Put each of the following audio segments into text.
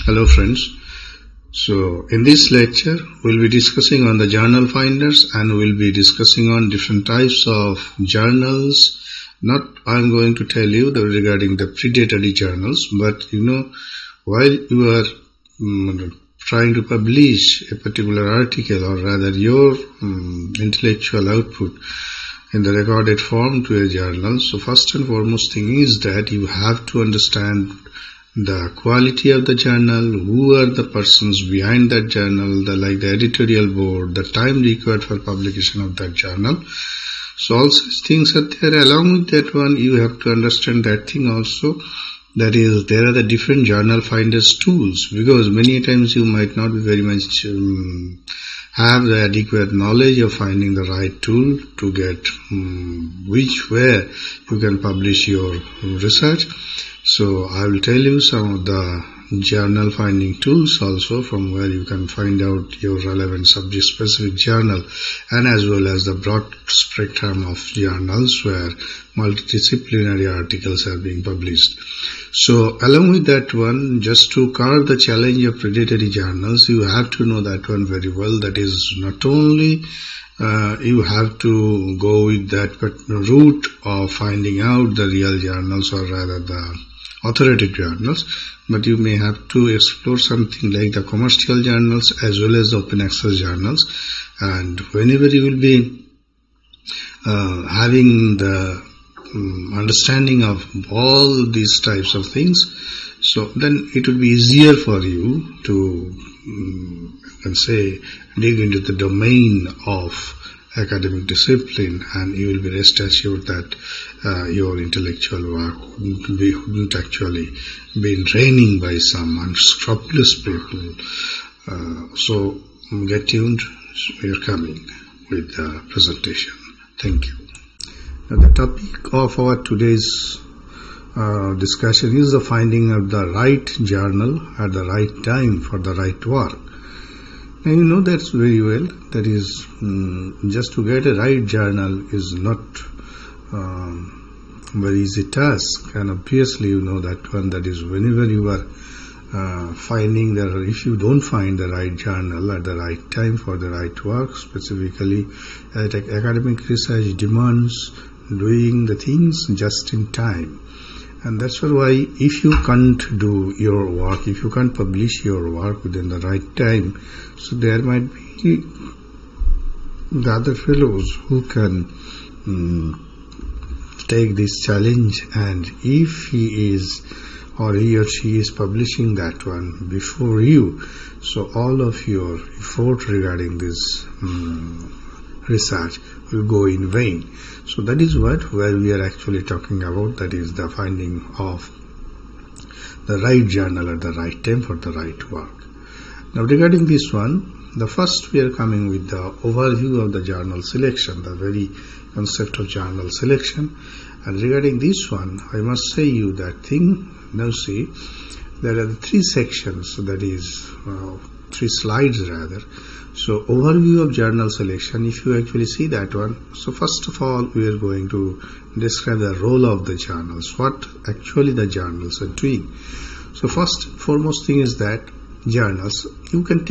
Hello friends. So in this lecture we'll be discussing on the journal finders and we'll be discussing on different types of journals. Not I'm going to tell you regarding the predatory journals, but while you are trying to publish a particular article, or rather your intellectual output in the recorded form to a journal, so first and foremost thing is that you have to understand the quality of the journal, who are the persons behind that journal, the editorial board, the time required for publication of that journal. So all such things are there. Along with that one, you have to understand that thing also. That is, there are the different journal finders tools, because many times you might not be very much have the adequate knowledge of finding the right tool to get where you can publish your research. So I will tell you some of the journal finding tools also, from where you can find out your relevant subject specific journal, and as well as the broad spectrum of journals where multidisciplinary articles are being published. So along with that one, just to curb the challenge of predatory journals, you have to know that one very well. That is, not only you have to go with that route of finding out the real journals, or rather the authoritative journals, but you may have to explore something like the commercial journals as well as open access journals. And whenever you will be having the understanding of all these types of things, so then it will be easier for you to dig into the domain of academic discipline, and you will be rest assured that your intellectual work wouldn't actually be draining by some unscrupulous people. So get tuned. We are coming with the presentation. Thank you. Now, the topic of our today's discussion is the finding of the right journal at the right time for the right work. Now you know that very well. That is, just to get a right journal is not very easy task, and obviously you know that one. That is, whenever you are finding if you don't find the right journal at the right time for the right work, specifically academic research demands doing the things just in time. And that's why if you can't do your work, if you can't publish your work within the right time, so there might be the other fellows who can take this challenge, and if he is or he or she is publishing that one before you, so all of your effort regarding this research will go in vain. So that is where we are actually talking about, that is the finding of the right journal at the right time for the right work. Now regarding this one, the first we are coming with the overview of the journal selection, the very concept of journal selection. And regarding this one, I must say you that thing. Now see, there are the three sections, that is 3 slides rather. So overview of journal selection, if you actually see that one, so first of all we are going to describe the role of the journals, what actually the journals are doing. So first foremost thing is that journals, you can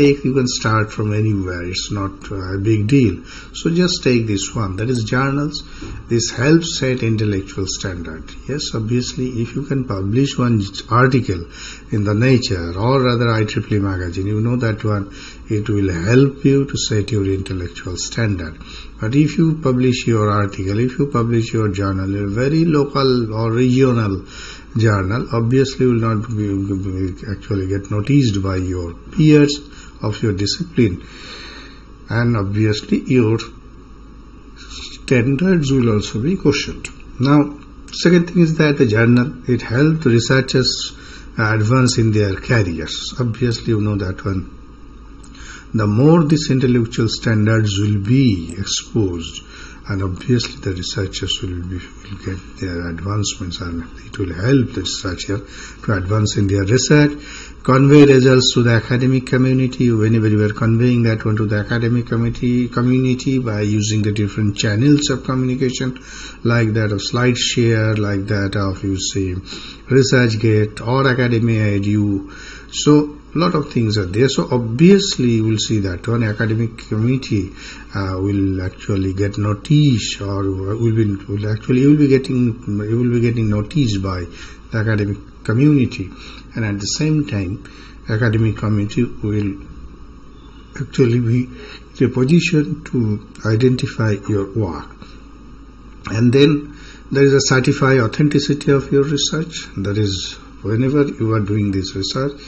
start from anywhere, it's not a big deal. So just take this one, that is journals. This helps set intellectual standard. Yes, obviously if you can publish one article in the Nature or rather IEEE magazine, you know that one, it will help you to set your intellectual standard. But if you publish your article, if you publish your journal in a very local or regional journal, obviously will not be actually get noticed by your peers of your discipline, and obviously your standards will also be questioned. Now second thing is that the journal, it helps researchers advance in their careers. Obviously you know that one, the more these intellectual standards will be exposed, and obviously the researchers will get their advancements, and it will help the researcher to advance in their research, convey results to the academic community. Whenever you are conveying that one to the academic community by using the different channels of communication, like that of SlideShare, like that of ResearchGate or Academia Edu. So lot of things are there. So obviously you will see that one academic community will actually get noticed, or you will be getting noticed by the academic community, and at the same time academic community will actually be in a position to identify your work. And then there is a certified authenticity of your research. That is, whenever you are doing this research,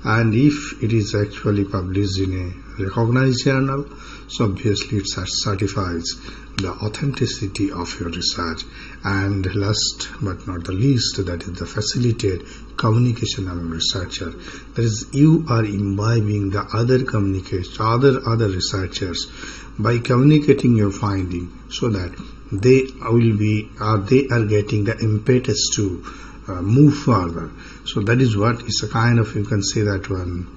and if it is actually published in a recognized journal, so obviously it certifies the authenticity of your research. And last but not the least, that is the facilitate communication among researcher. That is, you are imbibing the other researchers by communicating your finding, so that they are getting the impetus to move further. So that is what is a kind of, you can say that one,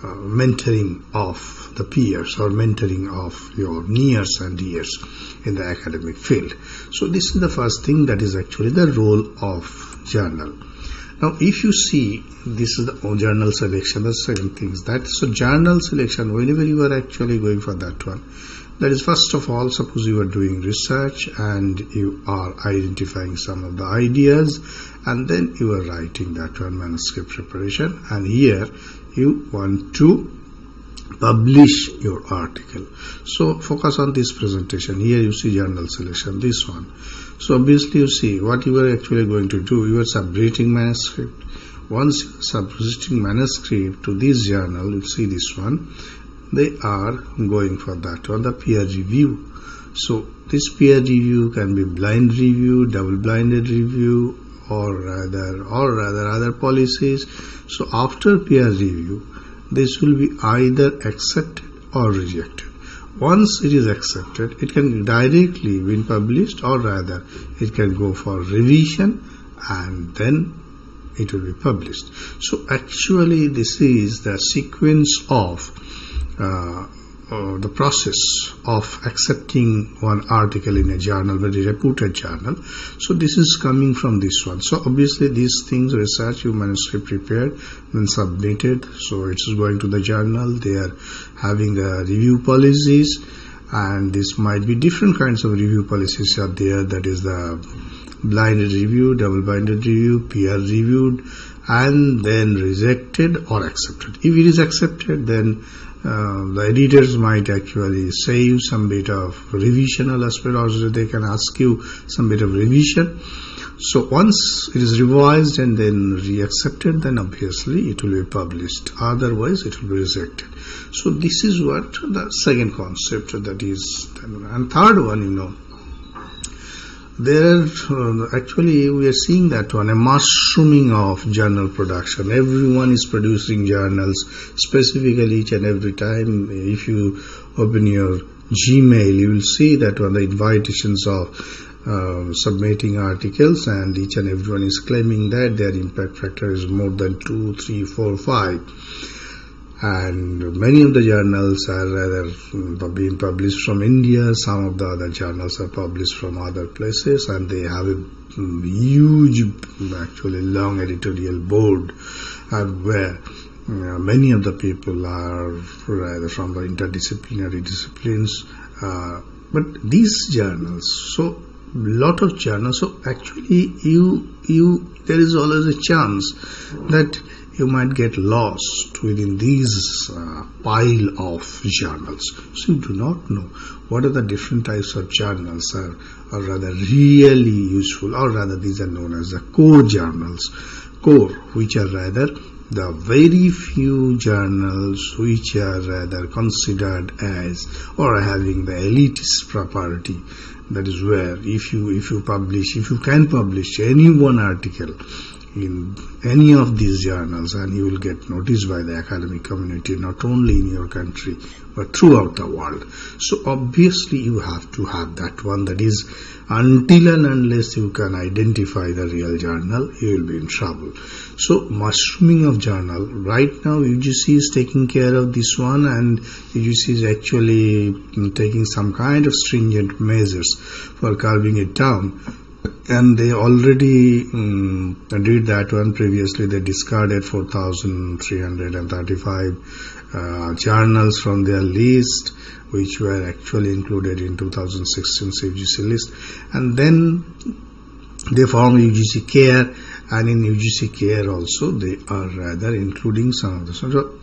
mentoring of the peers, or mentoring of your nears and dears in the academic field. So this is the first thing, that is actually the role of journal. Now if you see, this is the journal selection. The second thing is that, so journal selection, whenever you are actually going for that one, that is, first of all, suppose you are doing research and you are identifying some of the ideas, and then you are writing that one manuscript preparation, and here you want to publish your article. So focus on this presentation. Here you see journal selection, this one. So obviously you see what you are actually going to do. You are submitting manuscript. Once you are submitting manuscript to this journal, you see this one, they are going for that one, the peer review. So this peer review can be blind review, double-blinded review, or rather other policies. So after peer review, this will be either accepted or rejected. Once it is accepted, it can directly be published, or rather it can go for revision and then it will be published. So actually this is the sequence of the process of accepting one article in a journal, very reputed journal. So this is coming from this one. So obviously these things, research, your manuscript prepared, then submitted, so it is going to the journal. They are having the review policies, and this might be different kinds of review policies are there. That is the blinded review, double-blinded review, peer reviewed, and then rejected or accepted. If it is accepted, then the editors might actually save some bit of revisional aspect, or they can ask you some bit of revision. So once it is revised and then re-accepted, then obviously it will be published. Otherwise it will be rejected. So this is what the second concept that is. And third one, there actually we are seeing that one, a mushrooming of journal production. Everyone is producing journals, specifically each and every time. If you open your Gmail, you will see that one, the invitations of submitting articles, and each and everyone is claiming that their impact factor is more than 2, 3, 4, 5. And many of the journals are rather being published from India. Some of the other journals are published from other places, and they have a huge, actually long editorial board, where many of the people are rather from the interdisciplinary disciplines. But these journals, so lot of journals, so actually there is always a chance that you might get lost within these pile of journals. So you do not know what are the different types of journals are rather really useful, or rather these are known as the core journals, which are rather the very few journals which are rather considered as or having the elitist property. That is where if you can publish any one article in any of these journals, and you will get noticed by the academic community, not only in your country but throughout the world. So obviously you have to have that one. That is, until and unless you can identify the real journal, you will be in trouble. So mushrooming of journal, right now UGC is taking care of this one, and UGC is actually taking some kind of stringent measures for curbing it down. and they already did that one previously. They discarded 4,335 journals from their list, which were actually included in 2016 UGC list, and then they formed UGC Care, and in UGC Care also they are rather including some of the,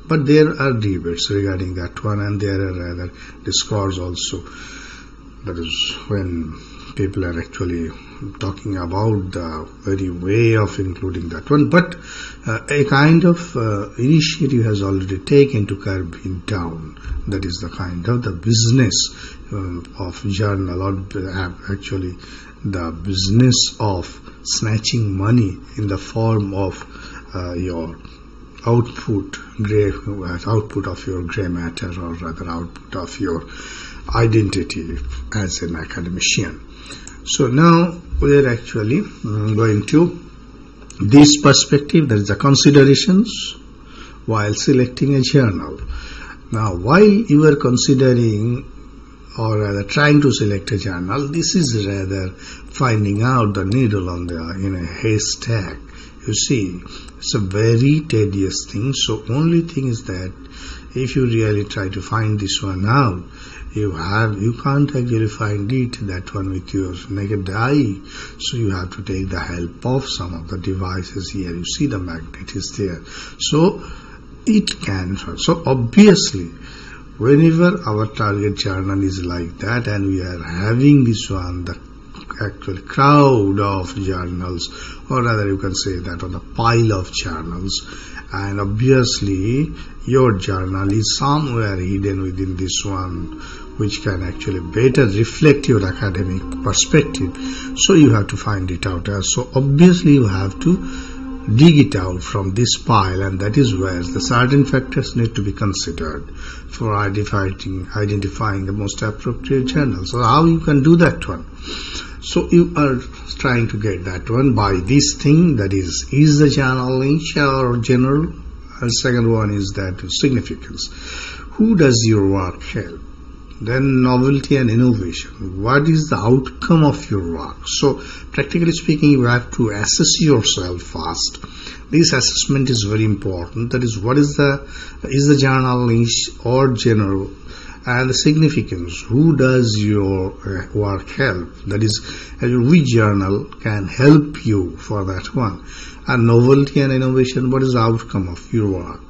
but there are debates regarding that one, and there are rather discords also. That is when people are actually talking about the very way of including that one, but a kind of initiative has already taken to curb it down. That is the kind of the business of journal, or actually the business of snatching money in the form of your output of your gray matter, or rather output of your identity as an academician. So now we are actually going to this perspective, that is the considerations while selecting a journal. Now, while you are considering or rather trying to select a journal, this is rather finding out the needle on in a haystack. You see, it's a very tedious thing. So only thing is that if you really try to find this one out, you can't actually find it, that one, with your naked eye. So you have to take the help of some of the devices. Here you see the magnet is there, so it can. So obviously, whenever our target journal is like that, and we are having this one, the actual crowd of journals, or rather you can say that, on the pile of journals, and obviously your journal is somewhere hidden within this one, which can actually better reflect your academic perspective. So you have to find it out. So obviously you have to dig it out from this pile, and that is where the certain factors need to be considered for identifying the most appropriate journal. So how you can do that one? So you are trying to get that one by this thing, that is the journal niche or general, and second one is that significance. Who does your work help? Then novelty and innovation. What is the outcome of your work? So practically speaking, you have to assess yourself first. This assessment is very important. That is, what is the journal niche or general, and the significance. Who does your work help? That is, which journal can help you for that one? And novelty and innovation. What is the outcome of your work?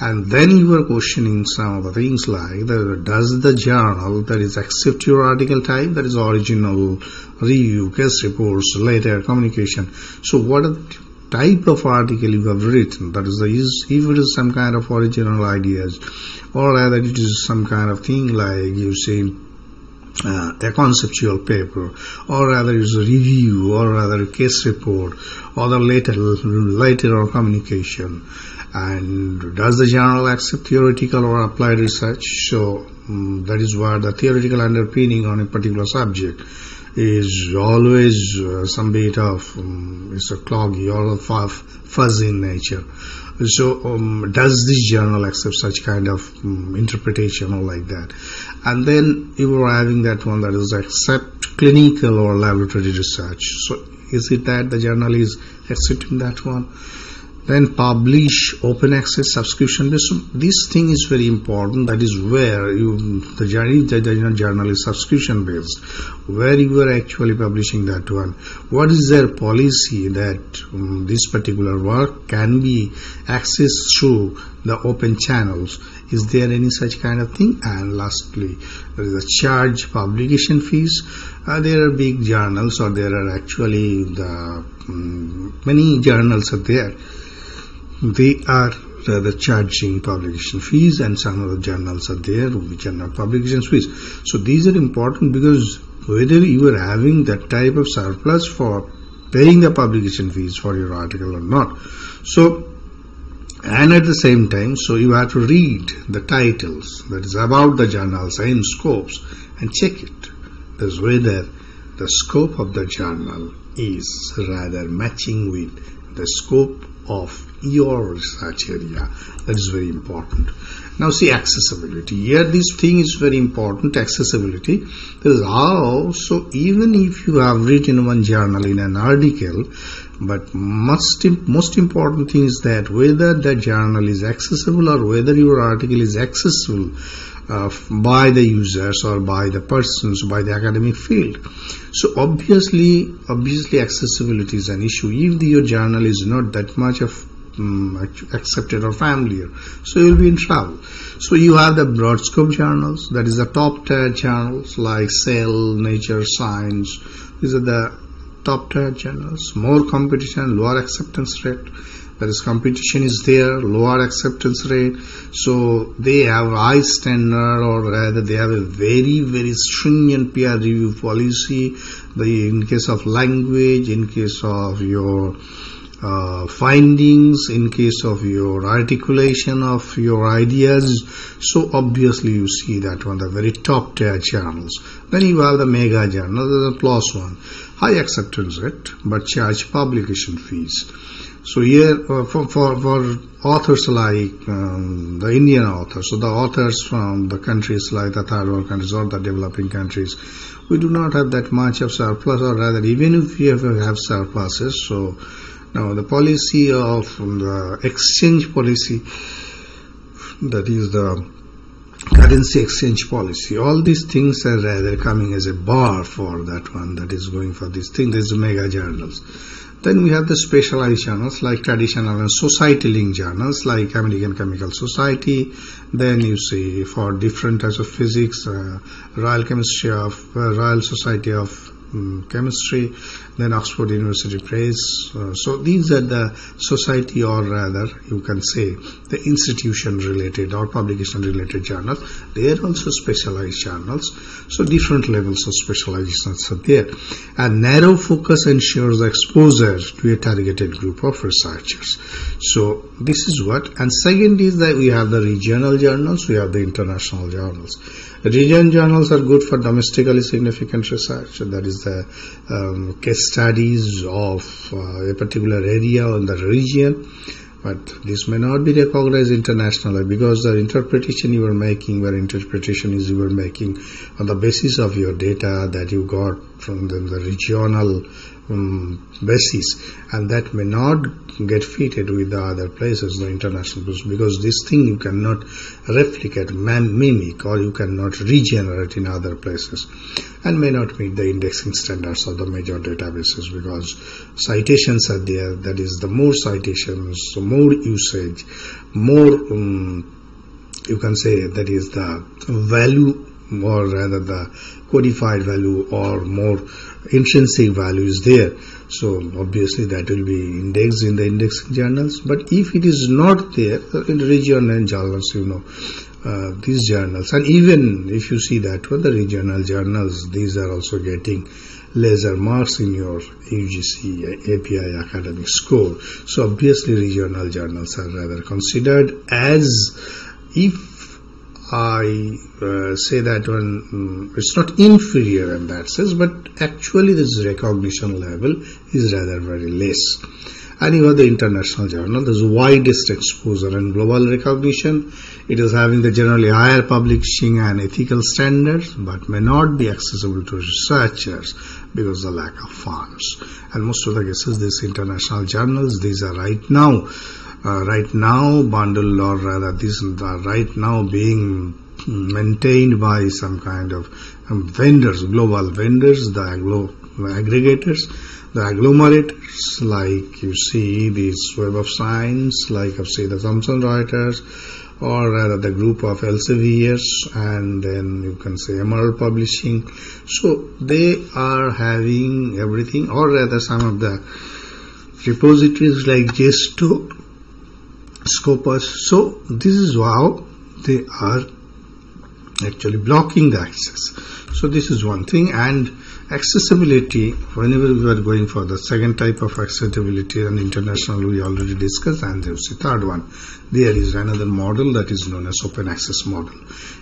And then you are questioning some of the things like, does the journal, that is, accept your article type, that is original, review, case reports, later communication. So what are the type of article you have written? That is, if it is some kind of original ideas, or rather it is some kind of thing like you say a conceptual paper, or rather it is a review, or rather a case report, or the later or communication. And does the journal accept theoretical or applied research? So that is where the theoretical underpinning on a particular subject is always some bit of it's a cloggy or fuzzy in nature. So does this journal accept such kind of interpretation or like that? And then you are having that one, that is accept clinical or laboratory research. So is it that the journal is accepting that one? Then publish open access subscription based. So this thing is very important. That is where the journal is subscription based, where you are actually publishing that one. What is their policy that this particular work can be accessed through the open channels? Is there any such kind of thing? And lastly, there is a charge publication fees. There are big journals, or there are actually many journals are there. They are rather charging publication fees, and some of the journals are there which are not publication fees. So these are important, because whether you are having that type of surplus for paying the publication fees for your article or not. So, and at the same time, so you have to read the titles, that is about the journals and scopes, and check it. That's whether the scope of the journal is rather matching with the scope of your research area. That is very important. Now see accessibility. Here this thing is very important, accessibility. This is how, so even if you have written one journal in an article, but most important thing is that whether the journal is accessible or whether your article is accessible by the users or by the persons, by the academic field. So obviously accessibility is an issue. If your journal is not that much of accepted or familiar, so you will be in trouble. So you have the broad scope journals, that is the top tier journals like Cell, Nature, Science. These are the top tier journals. More competition, lower acceptance rate. That is, competition is there, lower acceptance rate. So they have high standard, or rather they have a very stringent peer review policy. In case of language, in case of your findings, in case of your articulation of your ideas. So obviously you see that one, the very top tier journals. Then you have the mega journals, the plus one, high acceptance rate but charge publication fees. So here for authors like the Indian authors, so the authors from the countries like the third world countries or the developing countries, we do not have that much of surplus, or rather even if we have surpluses. So now the policy of the exchange policy, that is the currency exchange policy, all these things are rather coming as a bar for that one, that is going for this thing. There's mega journals. Then we have the specialized journals like traditional and society linked journals like American Chemical Society. Then you see for different types of physics, Royal Society of Chemistry, then Oxford University Press. So these are the society, or rather you can say the institution related or publication related journals. They are also specialized journals. So different levels of specializations are there. And narrow focus ensures exposure to a targeted group of researchers. So this is what. And second is that we have the regional journals, we have the international journals. Regional journals are good for domestically significant research, that is the case studies of a particular area in the region, but this may not be recognized internationally because the interpretation you are making, on the basis of your data that you got from the regional basis, and that may not get fitted with the other places, the international places, because this thing you cannot replicate, mimic, or you cannot regenerate in other places, and may not meet the indexing standards of the major databases, because citations are there. That is, the more citations, so more usage, more you can say that is the value, or rather the codified value or more intrinsic value is there. So obviously that will be indexed in the indexing journals. But if it is not there in regional journals, these journals, and even if you see that the regional journals, these are also getting lesser marks in your UGC API academic score. So obviously regional journals are rather considered as, if I say that one, it's not inferior in that sense, but actually this recognition level is rather very less. And you have the international journal, there's widest exposure and global recognition. It is having the generally higher publishing and ethical standards, but may not be accessible to researchers because of the lack of funds. And most of the cases, these international journals, these are right now bundled, or rather these are right now being maintained by some kind of vendors, global vendors, the aggregators, the agglomerators, like you see this Web of Science, like say the Thomson Reuters, or rather the group of Elsevier's, and then you can say Emerald Publishing. So they are having everything, or rather some of the repositories like Gesto, Scopus. So this is how they are actually blocking the access. So this is one thing. And accessibility, whenever we are going for the second type of accessibility, and international we already discussed, and there's the third one, there is another model that is known as open access model.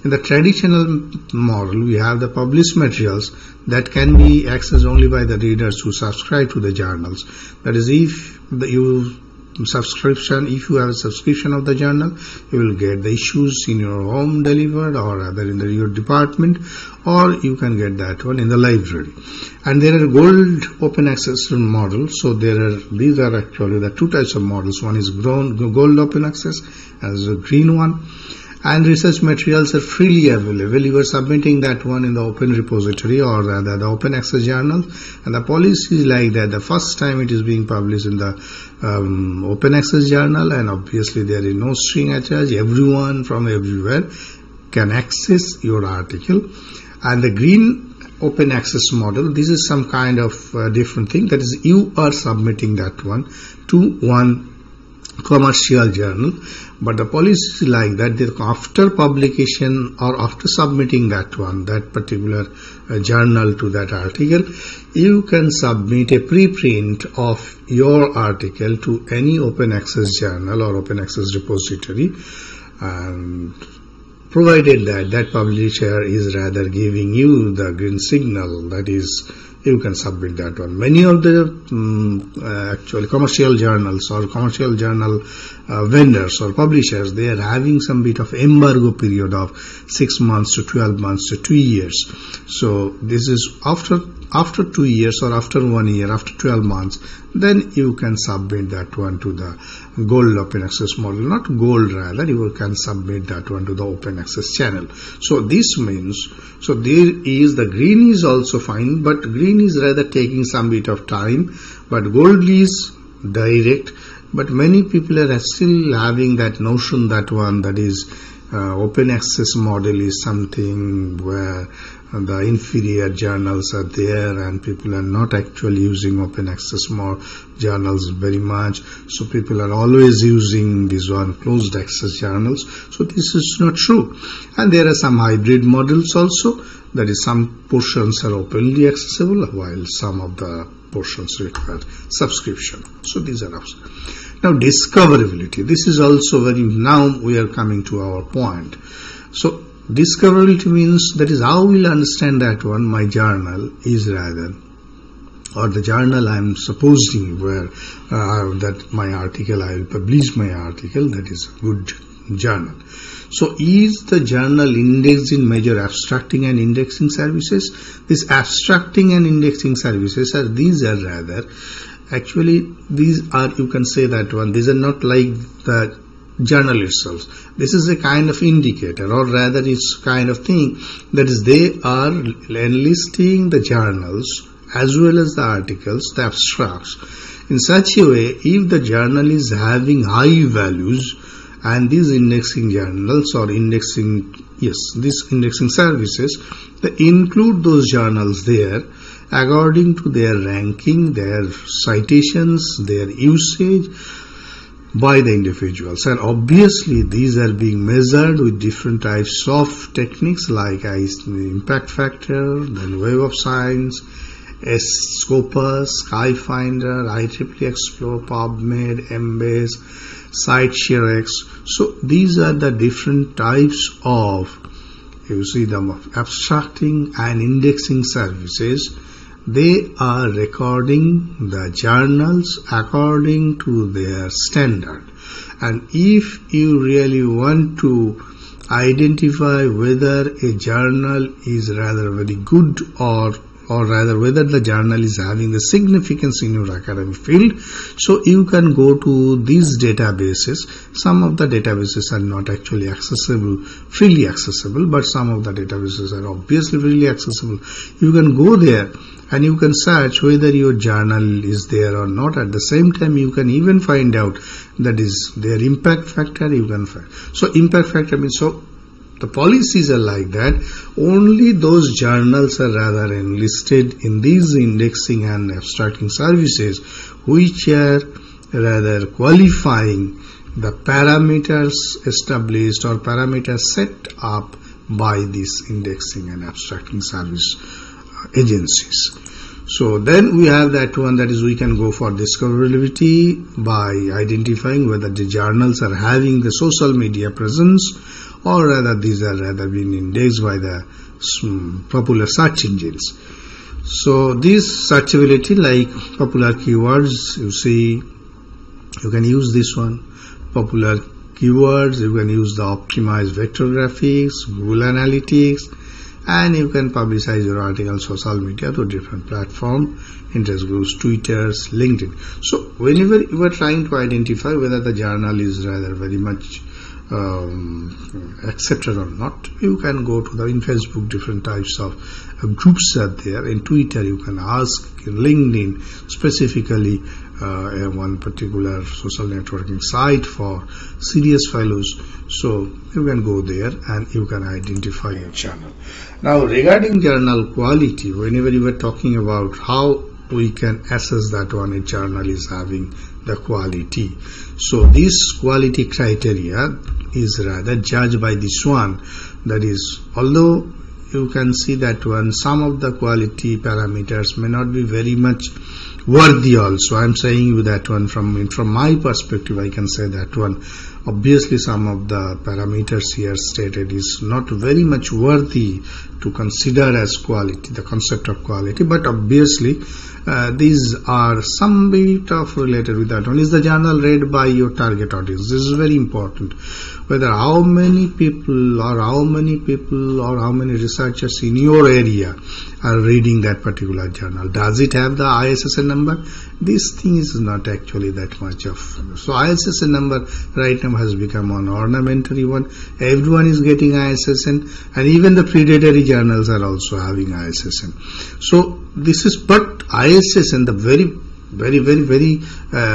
In the traditional model, we have the published materials that can be accessed only by the readers who subscribe to the journals. That is, if you subscription. If you have a subscription of the journal, you will get the issues in your home delivered, or rather in your department, or you can get that one in the library. And there are gold open access models. So these are actually the two types of models. One is gold open access, as a green one. And research materials are freely available. You are submitting that one in the open repository, or rather the open access journal. And the policy is like that. The first time it is being published in the open access journal, and obviously there is no string attached. Everyone from everywhere can access your article. And the green open access model, this is some kind of different thing. That is, you are submitting that one to one commercial journal, but the policy is like that after publication or after submitting that particular journal to that article, you can submit a preprint of your article to any open access journal or open access repository, and provided that publisher is rather giving you the green signal, that is, you can submit that one. Many of the actually commercial journals or commercial journal vendors or publishers, they are having some bit of embargo period of 6 months to 12 months to 2 years. So this is after 2 years or after 1 year, after 12 months, then you can submit that one to the gold open access model. Not gold, rather, you can submit that one to the open access channel. So this means, so there is the green is also fine, but green is rather taking some bit of time, but gold is direct. But many people are still having that notion that one, that is open access model is something where the inferior journals are there and people are not actually using open access journals very much. So people are always using these one closed access journals. So this is not true. And there are some hybrid models also. That is, some portions are openly accessible while some of the portions require subscription. So these are options. Now discoverability. This is also very, now we are coming to our point. So discoverability means, that is how we'll understand that one, my journal is rather, or the journal I am supposing where that my article, I will publish my article, that is a good journal. So is the journal indexed in major abstracting and indexing services? These abstracting and indexing services are, these are rather, actually these are, you can say that one, these are not like the journal itself. This is a kind of indicator, or rather it's kind of thing, that is, they are enlisting the journals as well as the articles, the abstracts, in such a way, if the journal is having high values, and these indexing journals or indexing, these indexing services, they include those journals there according to their ranking, their citations, their usage by the individuals. And obviously these are being measured with different types of techniques like impact factor, then Web of Science, Scopus, SkyFinder, IEEE Explore, PubMed, Embase, SiteShareX. So these are the different types of, you see, the abstracting and indexing services. They are recording the journals according to their standard. And if you really want to identify whether a journal is rather very good, or rather whether the journal is having the significance in your academic field, so you can go to these databases. Some of the databases are not actually accessible, freely accessible, but some of the databases are obviously freely accessible. You can go there and you can search whether your journal is there or not. At the same time, you can even find out that is their impact factor. You can find. So impact factor means, so the policies are like that. Only those journals are rather enlisted in these indexing and abstracting services which are rather qualifying the parameters established or parameters set up by these indexing and abstracting service agencies. So then we have that one, that is, we can go for discoverability by identifying whether the journals are having the social media presence, or rather these are rather being indexed by the popular search engines. So this searchability, like popular keywords, you see, You can use this one, popular keywords. You can use the optimized vector graphics, Google Analytics, and you can publicize your article social media to different platforms, interest groups, Twitters, LinkedIn. So whenever you are trying to identify whether the journal is rather very much accepted or not, you can go to in Facebook, different types of groups are there. In Twitter you can ask, in LinkedIn specifically one particular social networking site for serious fellows. So you can go there and you can identify your journal. Now regarding journal quality, whenever you were talking about how we can assess that one a journal is having the quality. So this quality criteria is rather judged by this one. That is, although you can see that one, some of the quality parameters may not be very much worthy also. I am saying you that one from my perspective, I can say that one. Obviously some of the parameters here stated is not very much worthy to consider as quality, the concept of quality, but obviously these are some bit of related with that one. Is the journal read by your target audience? This is very important. Whether how many people or how many researchers in your area are reading that particular journal. Does it have the ISSN number? This thing is not actually that much of. So ISSN number right now has become an ornamentary one. Everyone is getting ISSN, and even the predatory journals are also having ISSN. So this is, but ISSN, the very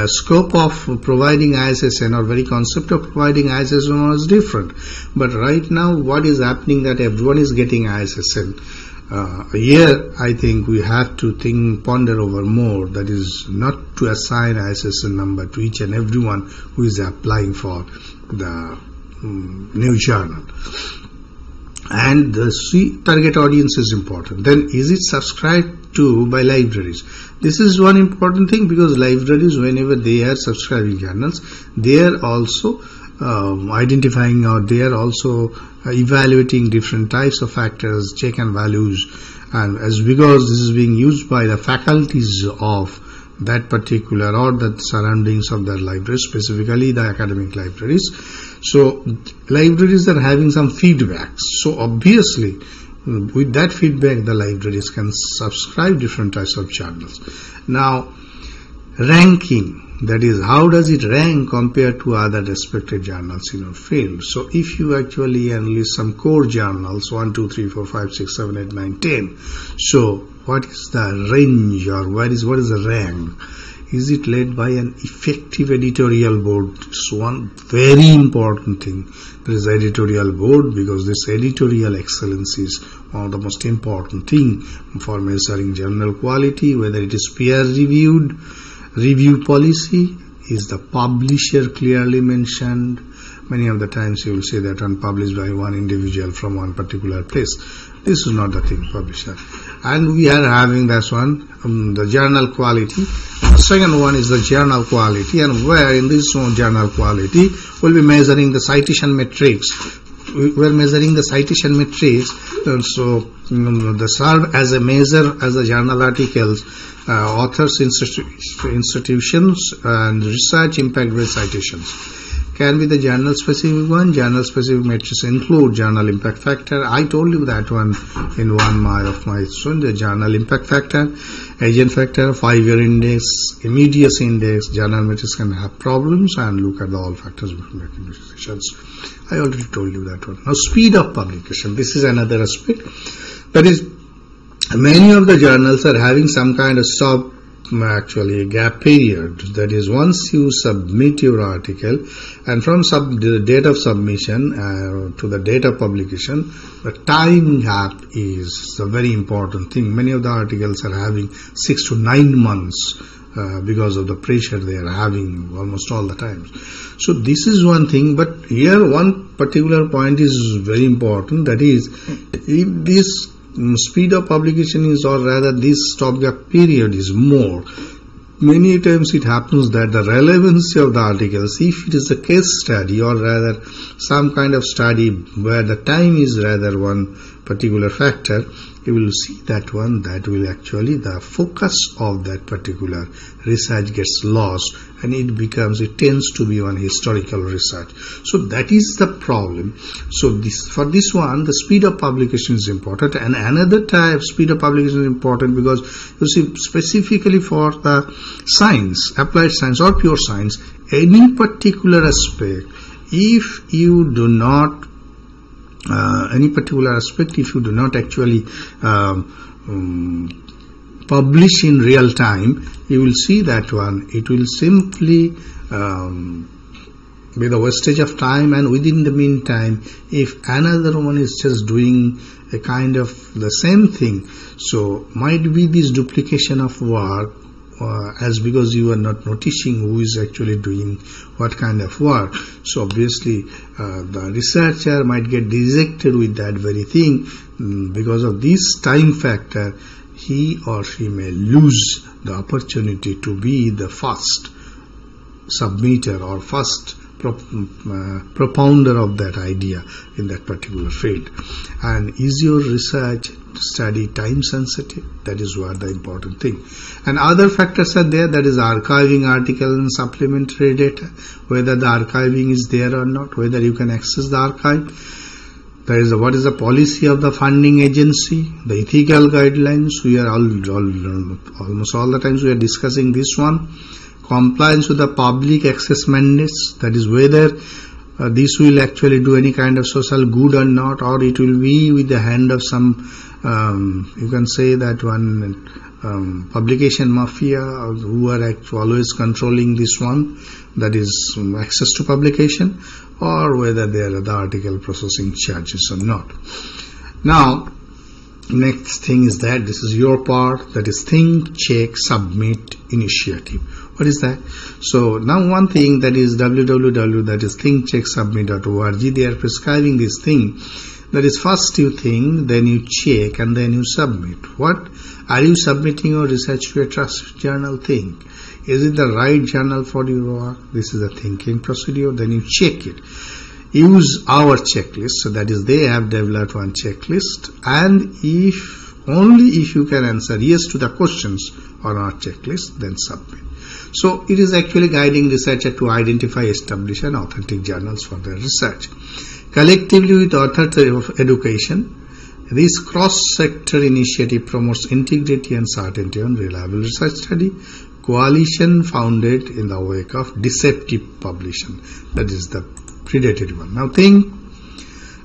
scope of providing ISSN or very concept of providing ISSN was different. But right now what is happening that everyone is getting ISSN. Here I think we have to ponder over more, that is not to assign ISSN number to each and everyone who is applying for the new journal. And the target audience is important. Then is it subscribed to by libraries? This is one important thing, because libraries, whenever they are subscribing journals, they are also identifying, or they are also evaluating different types of factors, check and values, and because this is being used by the faculties of that particular or the surroundings of their libraries, specifically the academic libraries. So libraries are having some feedbacks. So obviously with that feedback the libraries can subscribe different types of journals. Now ranking, that is, how does it rank compared to other respected journals in your field? So if you actually enlist some core journals, 1, 2, 3, 4, 5, 6, 7, 8, 9, 10. So what is the range, or what is the rank? Is it led by an effective editorial board? It's one very important thing. There is editorial board, because this editorial excellence is one of the most important thing for measuring journal quality, whether it is peer reviewed. Review policy, is the publisher clearly mentioned? Many of the times you will see that unpublished by one individual from one particular place. This is not the thing, publisher. And we are having this one, the journal quality. The second one is the journal quality, and where in this journal quality we'll be measuring the citation metrics. We are measuring the citation metrics, so the serve as a measure as the journal articles, authors, institutions, and research impact-based citations. Can be the journal-specific one. Journal-specific metrics include journal impact factor. I told you that one in one of my students. The journal impact factor, agent factor, 5-year index, immediacy index. Journal metrics can have problems, and look at the all factors before making decisions. I already told you that one. Now speed of publication. This is another aspect. That is, many of the journals are having some kind of a gap period. That is, once you submit your article, and from the date of submission to the date of publication, the time gap is a very important thing. Many of the articles are having 6 to 9 months because of the pressure they are having almost all the time. So this is one thing, but here one particular point is very important. That is, if this speed of publication is, or rather this stopgap period is more, many times it happens that the relevancy of the articles, if it is a case study or rather some kind of study where the time is rather one particular factor, you will see that one that will actually the focus of that particular research gets lost, and it tends to be on historical research. So that is the problem. So for this one, the speed of publication is important, and another type speed of publication is important because you see, specifically for the science, applied science or pure science, any particular aspect, if you do not actually publish in real time, you will see that one, it will simply be the wastage of time, and within the meantime, if another one is just doing a kind of the same thing, so might be this duplication of work, as because you are not noticing who is actually doing what kind of work. So obviously the researcher might get dejected with that very thing. Because of this time factor, he or she may lose the opportunity to be the first submitter or first propounder of that idea in that particular field. And is your research study time sensitive? That is what the important thing. And other factors are there, that is archiving article and supplementary data, whether the archiving is there or not, whether you can access the archive. There is what is the policy of the funding agency, the ethical guidelines. We are almost all the times we are discussing this one. Compliance with the public access mandates, that is whether this will actually do any kind of social good or not, or it will be with the hand of some you can say that one publication mafia who are always controlling this one, that is access to publication, or whether there are the article processing charges or not. Now next thing is that this is your part, that is think, check, submit initiative. What is that? So now one thing, that is www, that is thinkchecksubmit.org, they are prescribing this thing. That is, first you think, then you check, and then you submit. What? Are you submitting your research to a trust journal? Think. Is it the right journal for your work? This is a thinking procedure. Then you check it. Use our checklist. So that is, they have developed one checklist, and only if you can answer yes to the questions on our checklist, then submit. So it is actually guiding researcher to identify, establish and authentic journals for their research. Collectively with authority of education, this cross-sector initiative promotes integrity and certainty on reliable research study. Coalition founded in the wake of deceptive publication, that is the predatory one. Now think,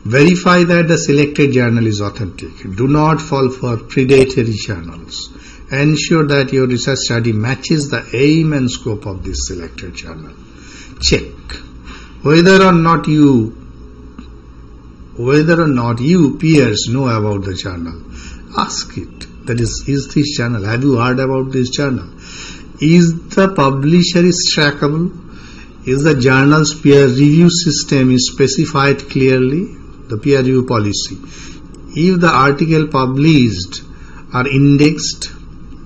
verify that the selected journal is authentic. Do not fall for predatory journals. Ensure that your research study matches the aim and scope of this selected journal. Check whether or not you peers know about the journal. Ask it. That is this journal? Have you heard about this journal? Is the publisher trackable? Is the journal's peer review system is specified clearly? The peer review policy. If the article published are indexed,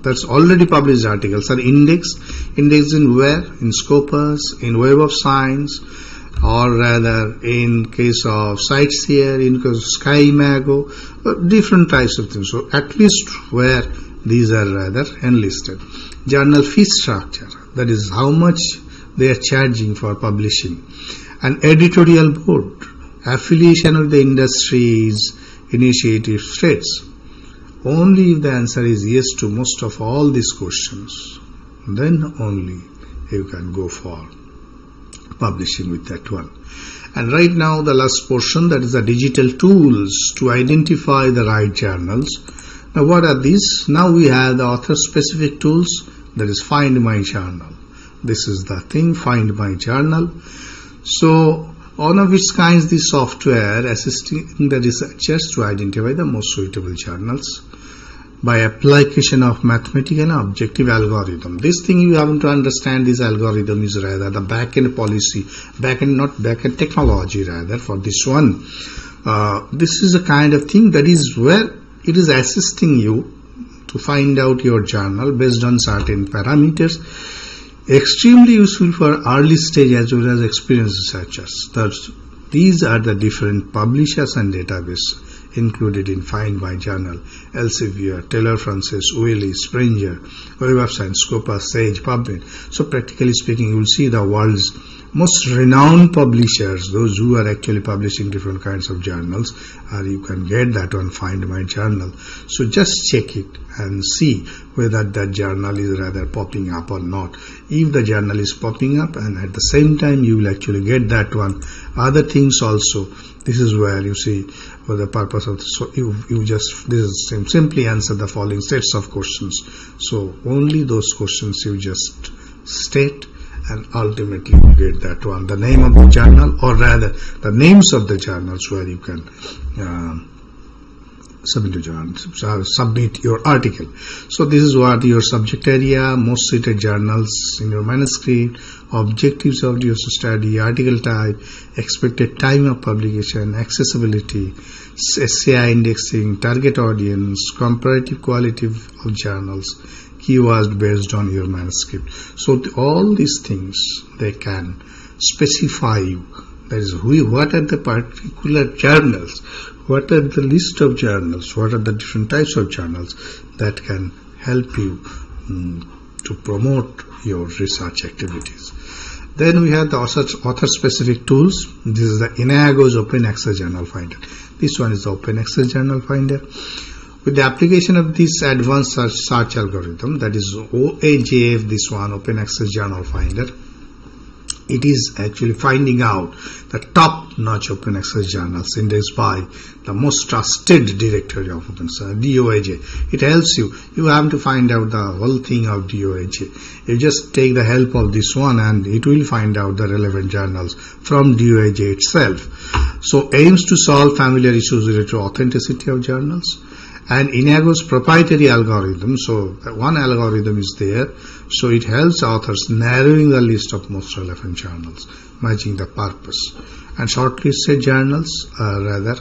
that's already published articles are indexed in where? In Scopus, in Web of Science, or rather in case of CiteSeer, in case of SkyMago, different types of things. So at least where these are rather enlisted. Journal fee structure, that is how much they are charging for publishing. An editorial board, affiliation with the industry's initiative states. Only if the answer is yes to most of all these questions, then only you can go for publishing with that one. And right now the last portion, that is the digital tools to identify the right journals. Now what are these? Now we have the author specific tools, that is Find My Journal. This is the thing, Find My Journal. So one of its kinds, this software assisting the researchers to identify the most suitable journals by application of mathematical and objective algorithm. This thing you have to understand, this algorithm is rather the back-end policy, back-end technology rather for this one. This is a kind of thing that is where it is assisting you to find out your journal based on certain parameters. Extremely useful for early stage as well as experienced researchers. These are the different publishers and database included in Find My Journal, Elsevier, Taylor Francis, Wiley, Springer, Web of Science, Scopus, Sage, PubMed. So practically speaking, you will see the world's most renowned publishers, those who are actually publishing different kinds of journals, or you can get that on Find My Journal. So just check it and see whether that journal is rather popping up or not. If the journal is popping up, and at the same time you will actually get that one, other things also. This is where you see for the purpose of this. So you just simply answer the following sets of questions. So only those questions you just state, and ultimately you get that one, the name of the journal, or rather the names of the journals where you can submit your article. So this is what your subject area, most cited journals in your manuscript, objectives of your study, article type, expected time of publication, accessibility, SCI indexing, target audience, comparative quality of journals, keywords based on your manuscript. So all these things, they can specify you. That is, what are the particular journals, what are the list of journals, what are the different types of journals that can help you to promote your research activities. Then we have the author-specific tools. This is the INAGO's Open Access Journal Finder. This one is the Open Access Journal Finder. With the application of this advanced search algorithm, that is OAJF, this one, Open Access Journal Finder, it is actually finding out the top-notch open access journals indexed by the most trusted directory of open source, DOAJ. It helps you. You have to find out the whole thing of DOAJ. You just take the help of this one and it will find out the relevant journals from DOAJ itself. So aims to solve familiar issues related to authenticity of journals. And INAGO's proprietary algorithm, so one algorithm is there, so it helps authors narrowing the list of most relevant journals, matching the purpose. And shortlisted journals are rather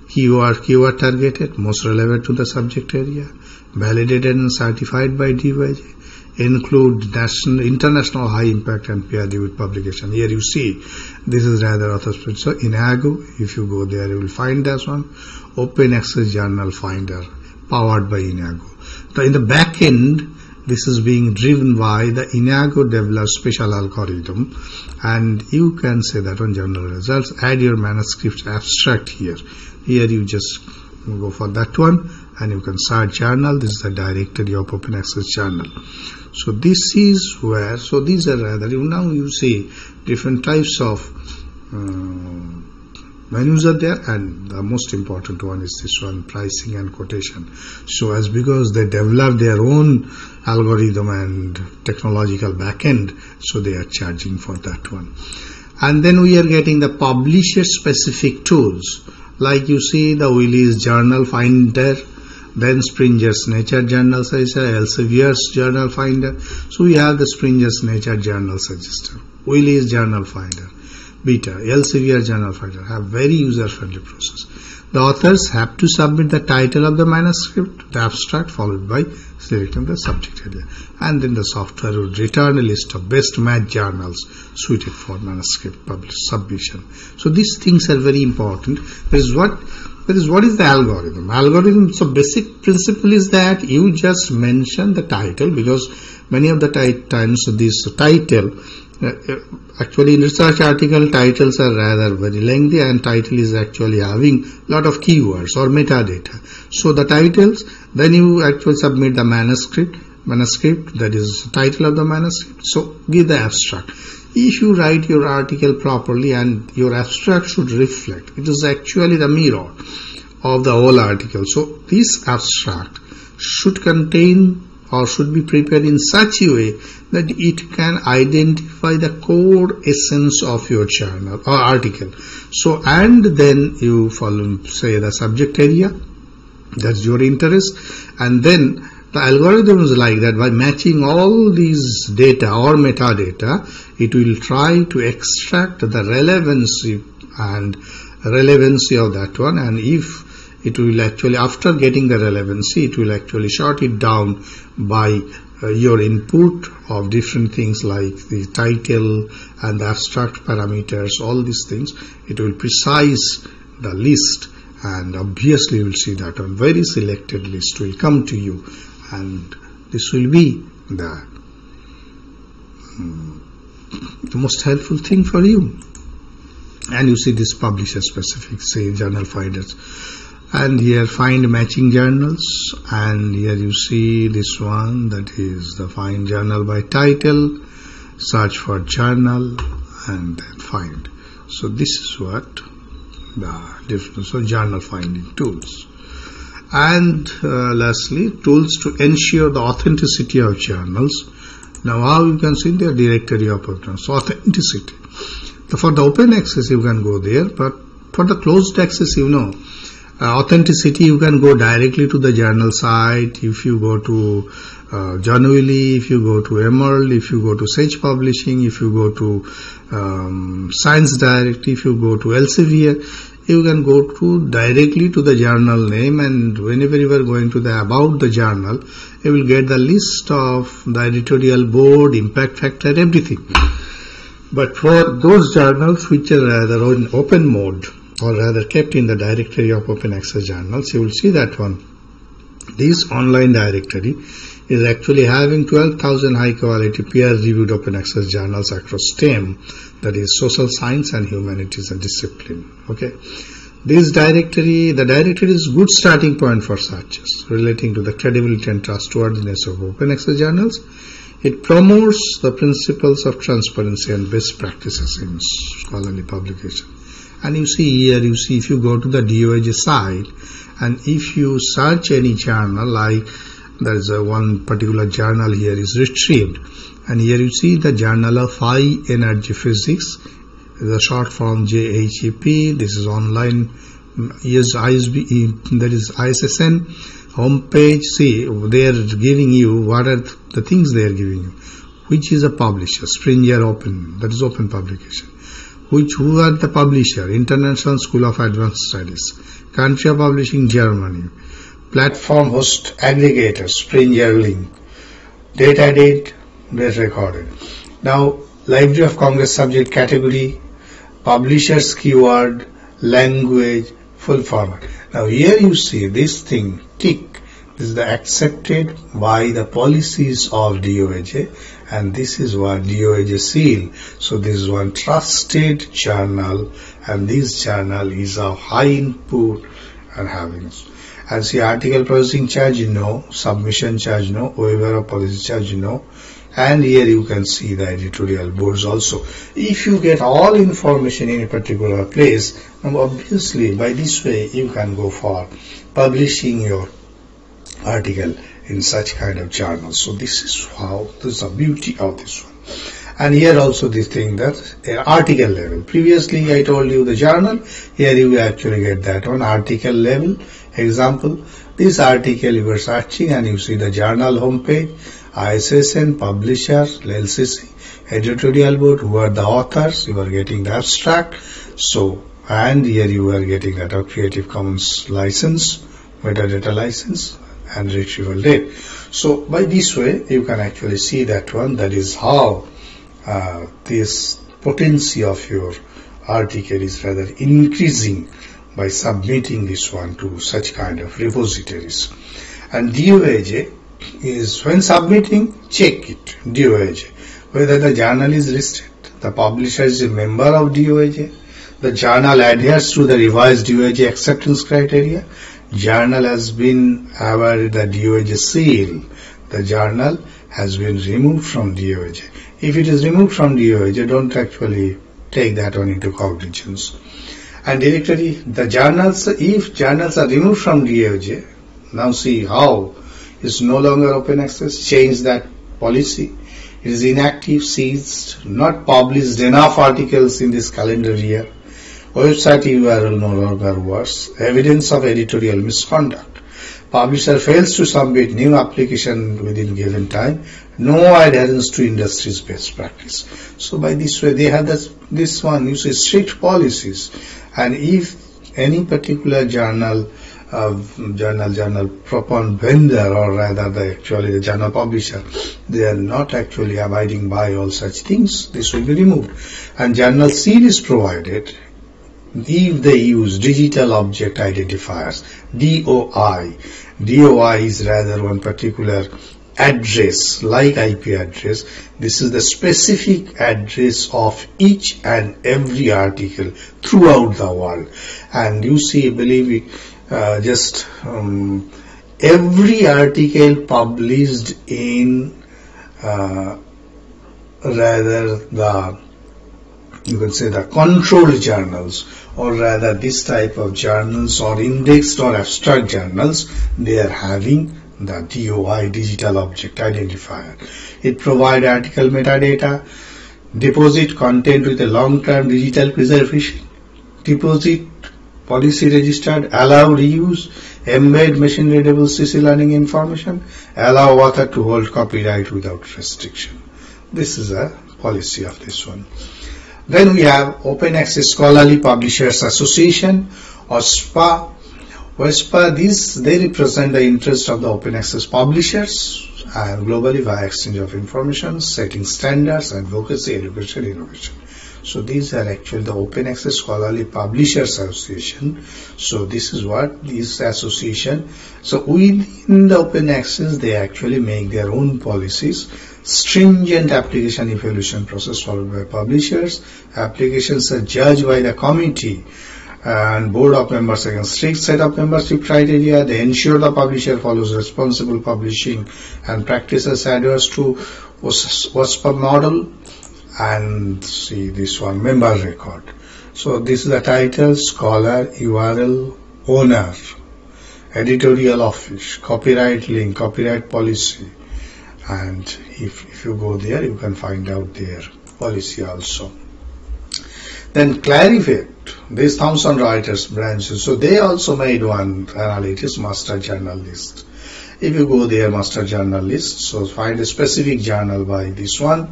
keyword targeted, most relevant to the subject area, validated and certified by DOAJ, include international high impact and peer-reviewed publication. Here you see, this is rather author-specific. So INAGO, if you go there, you will find this one, Open Access Journal Finder, powered by INAGO. So in the back end, this is being driven by the INAGO developed special algorithm, and you can say that on journal results, add your manuscript abstract here. Here you just go for that one, and you can search journal. This is the directory of Open Access Journal. So this is where, so these are rather, now you see different types of menus are there, and the most important one is this one, pricing and quotation. So as because they develop their own algorithm and technological backend, so they are charging for that one. And then we are getting the publisher specific tools, like you see the Wiley's Journal Finder, then Springer's Nature Journal Suggester, Elsevier's Journal Finder. So we have the Springer's Nature Journal Suggester, Wiley's Journal Finder, Beta, Elsevier Journal Finder, have very user-friendly process. The authors have to submit the title of the manuscript, the abstract, followed by selecting the subject area. And then the software would return a list of best match journals suited for manuscript submission. So these things are very important. That is what is the algorithm? Algorithm, so basic principle is that you just mention the title, because many of the times this title, actually in research article, titles are rather very lengthy, and title is actually having a lot of keywords or metadata. So the titles, then you actually submit the manuscript, that is the title of the manuscript. So give the abstract. If you write your article properly, and your abstract should reflect, it is actually the mirror of the whole article. So this abstract should contain or should be prepared in such a way that it can identify the core essence of your journal or article. So, and then you follow, say, the subject area, that's your interest, and then the algorithm is like that. By matching all these data or metadata, it will try to extract the relevancy of that one, and if it will actually, after getting the relevancy, it will actually short it down by your input of different things like the title and the abstract parameters, all these things. It will precise the list, and obviously you will see that a very selected list will come to you, and this will be the most helpful thing for you. And you see this publisher specific, say journal finders, and here find matching journals, and here you see this one, that is the find journal by title, search for journal, and then find. So this is what the difference of journal finding tools. And lastly, tools to ensure the authenticity of journals. Now how you can see their directory of journals, authenticity. For the open access you can go there, but for the closed access, authenticity, you can go directly to the journal site. If you go to Journally, if you go to Emerald, if you go to Sage Publishing, if you go to Science Direct, if you go to Elsevier, you can go to directly to the journal name, and whenever you are going to the about the journal, you will get the list of the editorial board, impact factor, everything. But for those journals which are rather in open mode, or rather kept in the directory of open access journals, you will see that one. This online directory is actually having 12,000 high quality peer reviewed open access journals across STEM, that is social science and humanities and discipline. Okay. The directory is good starting point for searches relating to the credibility and trustworthiness of open access journals. It promotes the principles of transparency and best practices in scholarly publication. And you see here, if you go to the DOAJ site, and if you search any journal, like there is one particular journal here is retrieved, and here you see the Journal of High Energy Physics, the short form JHEP. This is online, yes, ISB, that is ISSN homepage. See, they are giving you what are the things they are giving you. Which is a publisher? Springer Open, that is open publication. Who are the publisher? International School of Advanced Studies. Country of publishing, Germany. Platform host aggregator, Springer Link. Date recorded. Now, Library of Congress subject category, publisher's keyword, language, full format. Now here you see this thing, tick. This is the accepted by the policies of DOAJ, and this is what DOAJ seal. So this is one trusted journal, and this journal is of high input and having. And see, article processing charge, no. Submission charge, no. Waiver of policy charge, no. And here you can see the editorial boards also. If you get all information in a particular place, obviously by this way you can go for publishing your article in such kind of journals. So this is the beauty of this one. And here also this thing, that article level. Previously I told you the journal, here you will actually get that one, article level. Example, this article you are searching and you see the journal homepage, ISSN, publisher, LCC, editorial board, who are the authors, you are getting the abstract. So, and here you are getting that Creative Commons license, metadata license, and retrieval date. So by this way you can actually see that one. That is how this potency of your article is rather increasing by submitting this one to such kind of repositories. And DOAJ is, when submitting, check it, DOAJ, whether the journal is listed, the publisher is a member of DOAJ, the journal adheres to the revised DOAJ acceptance criteria, journal has been awarded the DOAJ seal, the journal has been removed from DOAJ. If it is removed from DOAJ, don't actually take that one into cognizance. And directory, the journals, if journals are removed from DOAJ, now see how it's no longer open access, change that policy. It is inactive, ceased, not published enough articles in this calendar year. Website URL no longer works. Evidence of editorial misconduct. Publisher fails to submit new application within given time. No adherence to industry's best practice. So by this way, they have this one, you see, strict policies. And if any particular journal proponent vendor, or rather the journal publisher, they are not actually abiding by all such things, this will be removed. And journal seal is provided. if they use digital object identifiers, DOI. DOI is rather one particular address like IP address. This is the specific address of each and every article throughout the world. And you see, believe it, every article published in you can say the controlled journals, or rather this type of journals or indexed or abstract journals, they are having the DOI, digital object identifier. It provides article metadata, deposit content with a long-term digital preservation, deposit policy registered, allow reuse, embed machine readable CC learning information, allow author to hold copyright without restriction. This is a policy of this one. Then we have Open Access Scholarly Publishers Association, OSPA. OSPA, they represent the interest of the open access publishers and globally via exchange of information, setting standards, advocacy, education, innovation. So these are actually the Open Access Scholarly Publishers Association. So this is what this association. So within the open access, they actually make their own policies. Stringent application evaluation process followed by publishers. Applications are judged by the committee and board of members against strict set of membership criteria. They ensure the publisher follows responsible publishing and practices adheres to OSPA model. And see this one, member record. So this is the title, scholar, URL, owner, editorial office, copyright link, copyright policy. And if you go there, you can find out their policy also. Then Clarivate, this Thomson Reuters branches. So they also made one analytics master journal list. If you go there, master journal list, so find a specific journal by this one.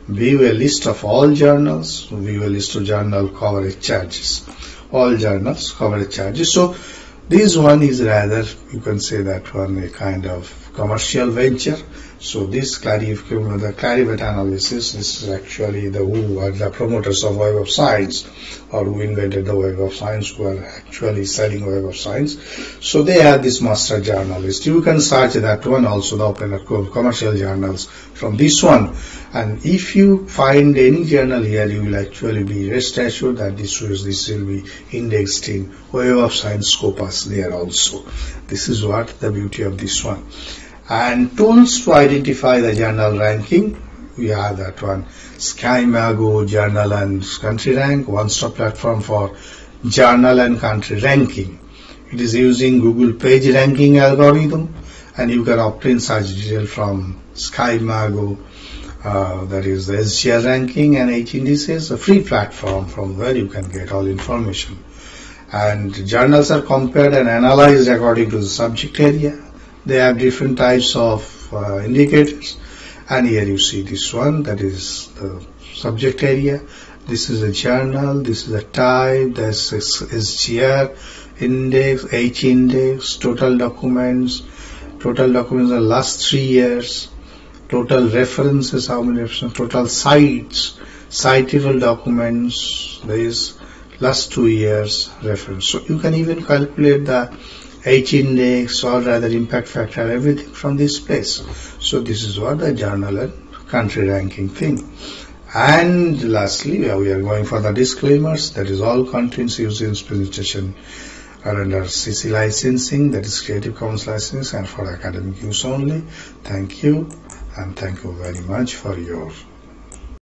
View a list of all journals, view a list of journal coverage charges, all journals coverage charges. So this one is rather, you can say that one a kind of commercial venture. So this Clarivate analysis, this is actually who are the promoters of Web of Science, or who invented the Web of Science, who are actually selling Web of Science. So they have this master journal list. You can search that one also, the open commercial journals from this one. And if you find any journal here, you will actually be rest assured that this will be indexed in Web of Science Scopus there also. This is what the beauty of this one. And tools to identify the journal ranking, we have that one, SkyMago Journal and Country Rank, one-stop platform for journal and country ranking. It is using Google page ranking algorithm, and you can obtain such detail from SkyMago, that is the SGR ranking and H indices, a free platform from where you can get all information. And journals are compared and analyzed according to the subject area. They have different types of indicators, and here you see this one, that is the subject area. This is a journal, this is a type, that's SGR index, H index, total documents are last 3 years, total references, how many references, total sites, citable documents, there is last 2 years reference. So you can even calculate the H index, or rather impact factor, everything from this place. So this is what the journal and country ranking thing. And lastly, we are going for the disclaimers. That is, all contents used in this presentation are under CC licensing, that is Creative Commons licensing, and for academic use only. Thank you, and thank you very much for your